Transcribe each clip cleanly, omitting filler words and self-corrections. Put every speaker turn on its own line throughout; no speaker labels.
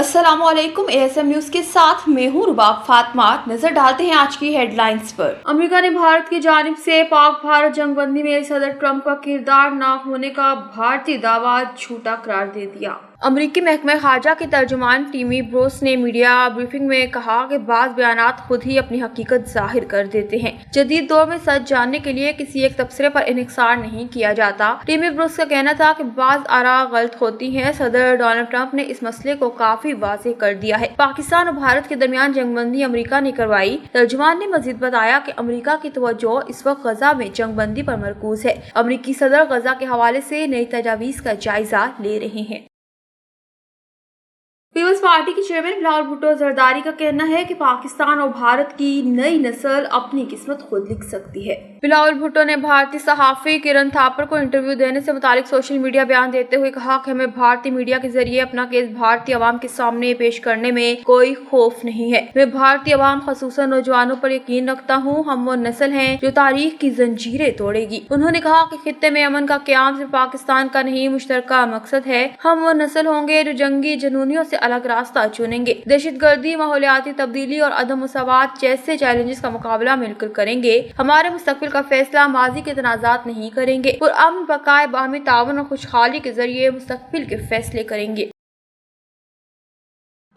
अस्सलाम वालेकुम। ASM news के साथ मैं हूँ रुबाब फातिमा। नजर डालते हैं आज की हेडलाइंस पर। अमेरिका ने भारत की जानिब से पाक भारत जंगबंदी में सदर ट्रंप का किरदार न होने का भारतीय दावा झूठा करार दे दिया। अमरीकी महकमा खारजा के तर्जुमान टिमी ब्रोस ने मीडिया ब्रीफिंग में कहा कि बाज़ बयानात खुद ही अपनी हकीकत जाहिर कर देते हैं। जदीद दौर में सच जानने के लिए किसी एक तबसरे पर इन्हिसार नहीं किया जाता। टिमी ब्रोस का कहना था कि बाज़ आरा गलत होती हैं। सदर डोनाल्ड ट्रंप ने इस मसले को काफी वाज़ेह कर दिया है। पाकिस्तान और भारत के दरमियान जंगबंदी अमरीका ने करवाई। तर्जुमान ने मजीद बताया कि अमरीका की तवज्जो इस वक्त गजा में जंगबंदी पर मरकूज है। अमरीकी सदर गजा के हवाले से नई तजावीज का जायजा ले रहे हैं। पीपल्स पार्टी के चेयरमैन बिलावल भुट्टो जरदारी का कहना है कि पाकिस्तान और भारत की नई नस्ल अपनी किस्मत खुद लिख सकती है। बिलावल भुट्टो ने भारतीय सहाफी किरण थापर को इंटरव्यू देने से मुतालिक सोशल मीडिया बयान देते हुए कहा कि हमें भारतीय मीडिया के जरिए अपना केस भारतीय अवाम के सामने पेश करने में कोई खौफ नहीं है। मैं भारतीय अवाम खसूसन नौजवानों पर यकीन रखता हूँ। हम वो नस्ल हैं जो तारीख की जंजीरें तोड़ेगी। उन्होंने कहा कि खित्ते में अमन का क्याम सिर्फ पाकिस्तान का नहीं मुश्तरका मकसद है। हम वो नस्ल होंगे जो जंगी जुनूनियों से अलग रास्ता चुनेंगे। दहशतगर्दी, माहौलियाती तब्दीली और अदम मुसावात जैसे चैलेंजेस का मुकाबला मिलकर करेंगे। हमारे मुस्तकबिल का फैसला माजी के तनाजात नहीं करेंगे और अमन, बकाए, बाहमी ताउन और खुशहाली के जरिए मुस्तकबिल के फैसले करेंगे।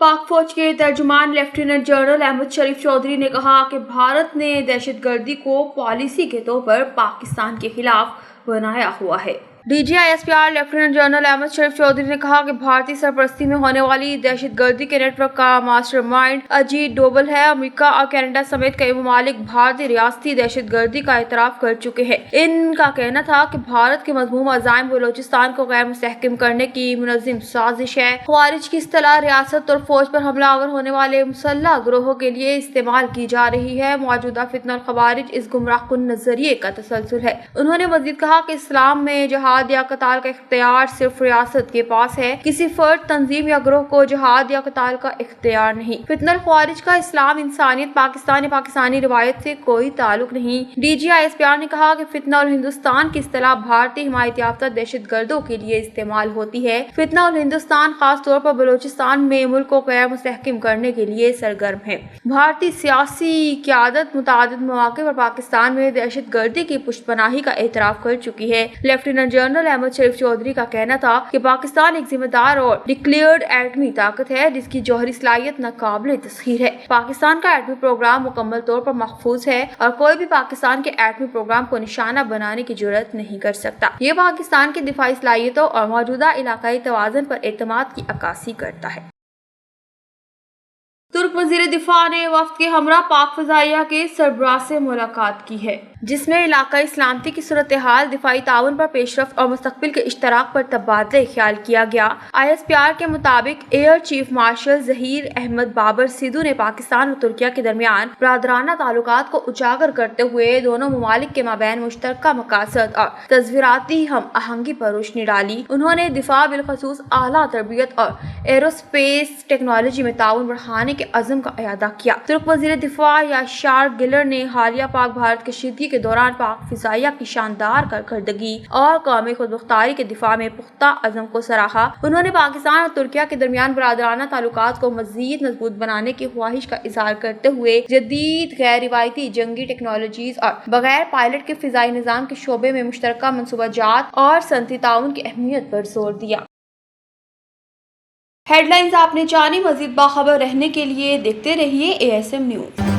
पाक फौज के तर्जुमान लेफ्टिनेंट जनरल अहमद शरीफ चौधरी ने कहा कि भारत ने दहशतगर्दी को पॉलिसी के तौर पर पाकिस्तान के खिलाफ बनाया हुआ है। DGISPR लेफ्टिनेंट जनरल अहमद शरीफ चौधरी ने कहा कि भारतीय सरपरस्ती में होने वाली दहशतगर्दी के नेटवर्क का मास्टरमाइंड अजीत डोवल है। अमेरिका और कनाडा समेत कई ममालिक भारतीय रियासती दहशतगर्दी का एतराफ कर चुके हैं। इनका कहना था कि भारत के मजमूम अज़ाइम बलोचिस्तान को गैर मुस्तहकम करने की मुनज़्ज़म साजिश है। ख्वारिज की इस्तिलाह रियासत और फौज पर हमलावर होने वाले मुसल्लह ग्रोहों के लिए इस्तेमाल की जा रही है। मौजूदा फितना और ख़वारिज इस गुमराहकुन नजरिए का तसलसल है। उन्होंने मजीद कहा कि इस्लाम में जहाद या कताल का इख्तियार सिर्फ रियासत के पास है। किसी फर्द, तंजीम या ग्रोह को जहाद या कताल का इख्तियार नहीं। फितना ख्वारिज का इस्लाम, इंसानियत, पाकिस्तानी रिवायत से कोई ताल्लुक नहीं। DGISPR ने कहा कि फितना और हिंदुस्तान की इस्तिलाह भारतीय हिमायत याफ्ता दहशतगर्दों के लिए इस्तेमाल होती है। फितना और हिंदुस्तान खास तौर पर बलोचिस्तान में मुल्क को गैर मुस्तहकम करने के लिए सरगर्म है। भारतीय सियासी क़यादत मुतादिद मौके पर पाकिस्तान में दहशतगर्दी की पुष्टपनाही का एतराफ कर चुकी है। लेफ्टिनेंट जनरल अहमद शरीफ चौधरी का कहना था कि पाकिस्तान एक जिम्मेदार और डिक्लेयर्ड एटमी ताकत है जिसकी जौहरी सलाहियत नाकाबिले तस्खीर है। पाकिस्तान का एटमी प्रोग्राम मुकम्मल तौर पर महफूज है और कोई भी पाकिस्तान के एटमी प्रोग्राम को निशाना बनाने की जुर्रत नहीं कर सकता। ये पाकिस्तान की दिफाई सलाहियतों और मौजूदा इलाकाई तवाज़ुन पर एतमाद की अक्कासी करता है। तुर्क वज़ीर दिफा ने वफ्द के हमरा पाक फ़ज़ाइया के सरबराह से मुलाकात की है, जिसमें इलाकाई सलामती की सूरत हाल, दिफाई ताउन पर पेशरफ्त और मुस्तकबिल के इश्तराक पर तबादले ख्याल किया गया। ISPR के मुताबिक air chief marshal Zaheer Ahmed Babar Sidhu ने पाकिस्तान और तुर्किया के दरमियान बरादराना ताल्लुकात को उजागर करते हुए दोनों ममालिक के माबैन मुश्तरका मकासद और तस्वीराती हम आहंगी पर रोशनी डाली। उन्होंने दिफा, बिलखसूस आला तरबियत और एरोस्पेस टेक्नोलॉजी में ताउन बढ़ाने के अज़म का इयादा किया। तुर्क वज़ीर दिफा याशार गिलर ने हालिया पाक भारत कशीदगी के दौरान पाक फ़िज़ाइया की शानदार कारकर्दगी और कौमी खुदमुख्तारी के दिफा में पुख्ता अज़म को सराहा। उन्होंने पाकिस्तान और तुर्किया के दरमियान बरादराना ताल्लुकात को मज़ीद मजबूत बनाने की ख्वाहिश का इज़हार करते हुए जदीद गैर रिवायती जंगी टेक्नोलॉजीज और बगैर पायलट के फ़िज़ाई निज़ाम के शोबे में मुश्तरका मंसूबाजात और सनती ताउन की अहमियत पर जोर दिया। हेडलाइंस आपने जानी। मज़ीद बाखबर रहने के लिए देखते रहिए ASM न्यूज।